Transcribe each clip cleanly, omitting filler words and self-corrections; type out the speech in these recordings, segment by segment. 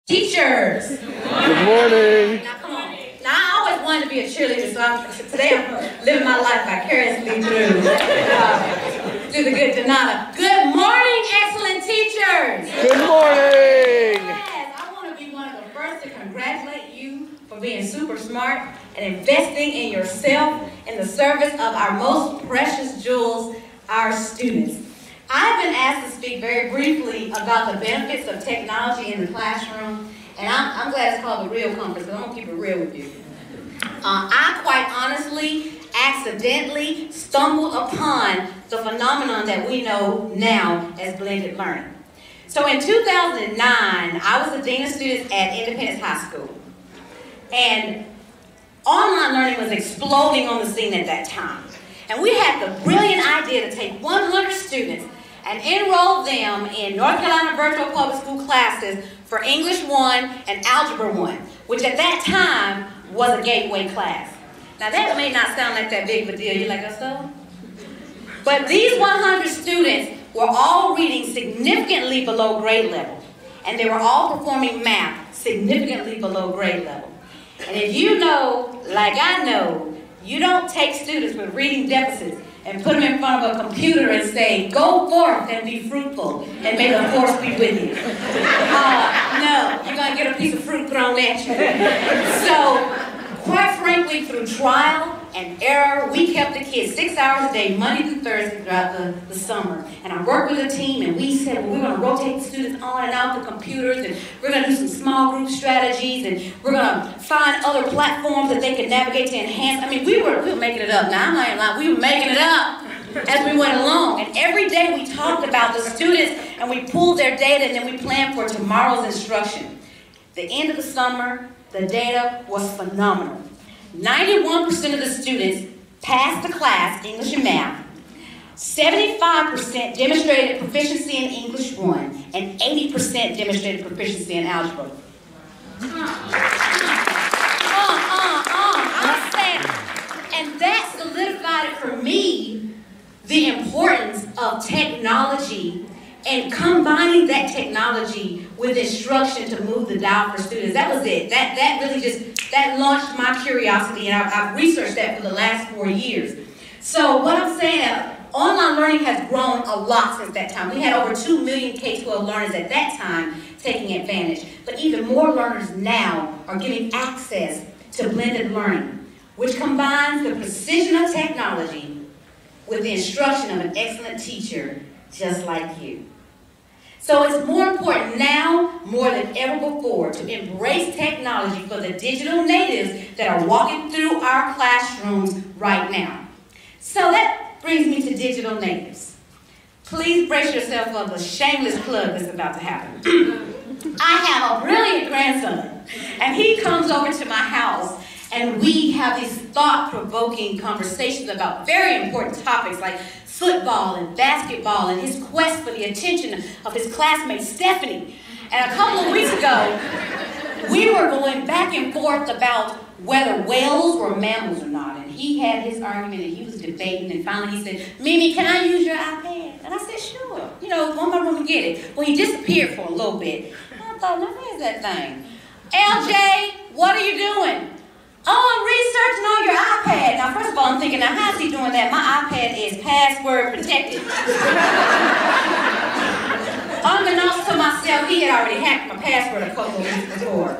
Teachers. Good morning. Now come on. Now I always wanted to be a cheerleader, so today I'm living my life vicariously through the good Donata. Good morning, excellent teachers. Good morning. Yes, I want to be one of the first to congratulate you for being super smart and investing in yourself in the service of our most precious jewels, our students. I've been asked to speak very briefly about the benefits of technology in the classroom, and I'm glad it's called the Real Conference, because I'm going to keep it real with you. I quite honestly, accidentally stumbled upon the phenomenon that we know now as blended learning. So in 2009, I was the Dean of Students at Independence High School, and online learning was exploding on the scene at that time. And we had the brilliant idea to take 100 students and enroll them in North Carolina virtual public school classes for English 1 and Algebra 1, which at that time was a gateway class. Now that may not sound like that big of a deal. You're like, oh, so? But these 100 students were all reading significantly below grade level, and they were all performing math significantly below grade level. And if you know, like I know, you don't take students with reading deficits and put them in front of a computer and say, go forth and be fruitful and may the force be with you. No, you're going to get a piece of fruit thrown at you. So, quite frankly, through trial and error, we kept the kids 6 hours a day, Monday through Thursday throughout the summer. And I worked with a team, and we said, well, we're going to rotate the students on and out the computers, and we're going to do some small group strategies, and we're going to find other platforms that they could navigate to enhance. I mean, we were making it up. Now, I'm not even lying. We were making it up as we went along. And every day we talked about the students, and we pulled their data, and then we planned for tomorrow's instruction. The end of the summer, the data was phenomenal. 91% of the students passed the class, English and math. 75% demonstrated proficiency in English 1, and 80% demonstrated proficiency in Algebra. I said, and that solidified for me the importance of technology and combining that technology with instruction to move the dial for students. That was it. That really just, that launched my curiosity, and I've researched that for the last 4 years. So what I'm saying, online learning has grown a lot since that time. We had over 2 million K-12 learners at that time taking advantage. But even more learners now are getting access to blended learning, which combines the precision of technology with the instruction of an excellent teacher just like you. So it's more important now, more than ever before, to embrace technology for the digital natives that are walking through our classrooms right now. So that brings me to digital natives. Please brace yourself for the shameless plug that's about to happen. I have a brilliant grandson, and he comes over to my house, and we have these thought-provoking conversations about very important topics like football and basketball and his quest for the attention of his classmate Stephanie. And a couple of weeks ago, we were going back and forth about whether whales were mammals or not. And he had his argument, and he was debating, and finally he said, Mimi, can I use your iPad? And I said, sure. You know, go in my room and get it. Well, he disappeared for a little bit. And I thought, now where's that thing? LJ, what are you doing? Oh, I'm researching on your iPad. Now, first of all, I'm thinking, now, how's he doing that? My iPad is password protected. Unbeknownst to myself, he had already hacked my password a couple of weeks before.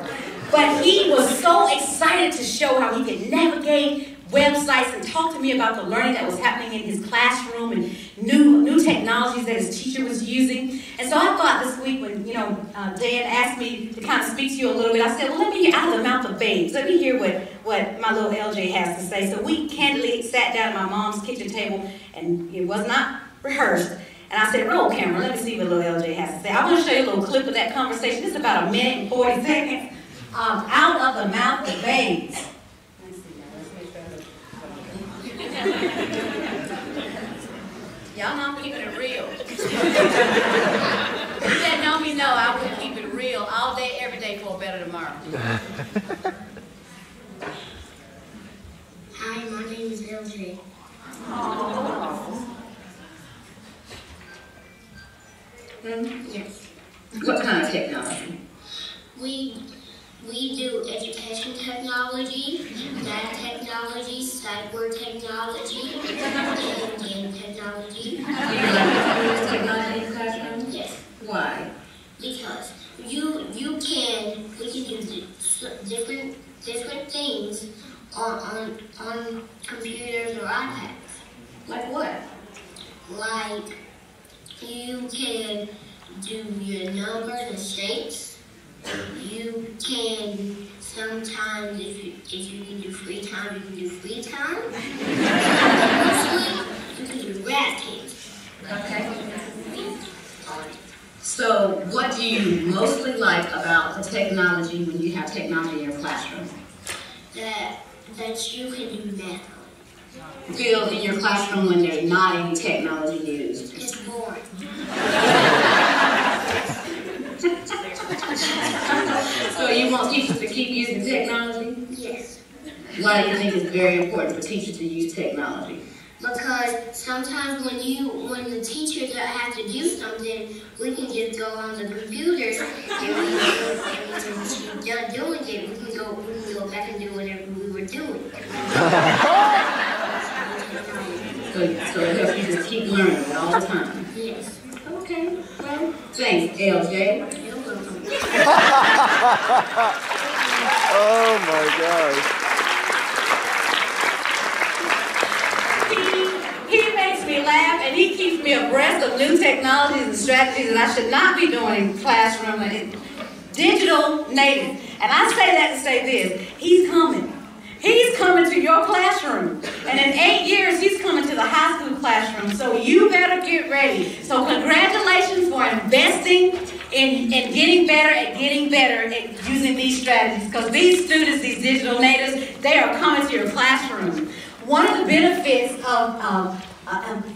But he was so excited to show how he could navigate websites and talk to me about the learning that was happening in his classroom and new technologies that his teacher was using. And so I thought this week when, Dan asked me to kind of speak to you a little bit, I said, well, let me hear out of the mouth of babes. Let me hear what my little LJ has to say. So we candidly sat down at my mom's kitchen table, and it was not rehearsed. And I said, roll camera, let me see what little LJ has to say. I want to show you a little clip of that conversation. It's about 1 minute and 40 seconds. Out of the mouth of babes. Y'all know I'm keeping it real. You that know me know I will keep it real all day, every day for a better tomorrow. Hi, my name is LJ. Yes. What kind of technology? We We do education technology, math technology, cyber technology, and game technology. You like to use technology in the classroom? Yes. Why? Because we can do different things on computers or iPads. Like what? Like you can do your numbers and shapes. You can sometimes, if you can do free time, you can do free time. Mostly, you can do math games. Okay. So, what do you mostly like about the technology when you have technology in your classroom? That you can do math on. Feel in your classroom when there's not any technology used? It's boring. So you want teachers to keep using technology? Yes. Why do you think it's very important for teachers to use technology? Because sometimes when the teachers have to do something, we can just go on the computers and when we're done doing it, we can go back and do whatever we were doing. So it helps you just keep learning all the time. Yes. Okay. Well, thanks, LJ. You're welcome. Oh my gosh. He makes me laugh and he keeps me abreast of new technologies and strategies that I should not be doing in classroom. And digital native. And I say that to say this. He's coming. He's coming to your classroom. And in 8 years, he's coming to the high school classroom. So you better get ready. So congratulations for investing in getting better at using these strategies. Because these students, these digital natives, they are coming to your classroom. One of the benefits of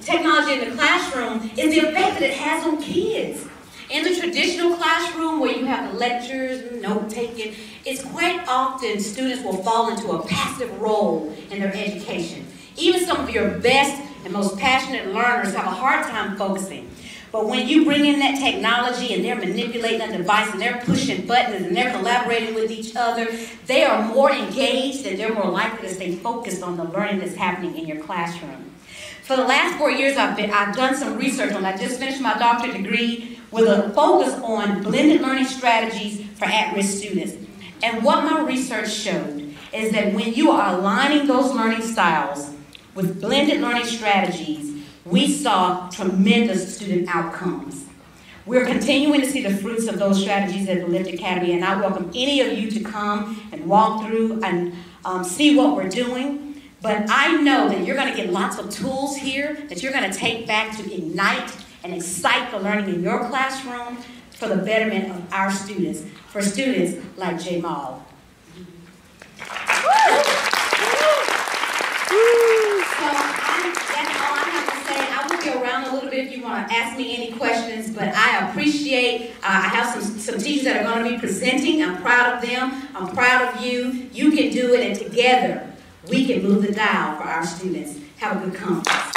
technology in the classroom is the effect that it has on kids. In the traditional classroom where you have the lectures, note-taking, it's quite often students will fall into a passive role in their education. Even some of your best and most passionate learners have a hard time focusing. But when you bring in that technology and they're manipulating a device and they're pushing buttons and they're collaborating with each other, they are more engaged and they're more likely to stay focused on the learning that's happening in your classroom. For the last 4 years, I've done some research on that. I just finished my doctorate degree with a focus on blended learning strategies for at-risk students. And what my research showed is that when you are aligning those learning styles with blended learning strategies, we saw tremendous student outcomes. We're continuing to see the fruits of those strategies at the Lift Academy, and I welcome any of you to come and walk through and see what we're doing. But I know that you're going to get lots of tools here that you're going to take back to ignite and excite the learning in your classroom for the betterment of our students, for students like Jamal. So that's all I have to say. I will be around a little bit if you want to ask me any questions, but I appreciate, I have some teachers that are going to be presenting. I'm proud of them. I'm proud of you. You can do it, and together we can move the dial for our students. Have a good conference.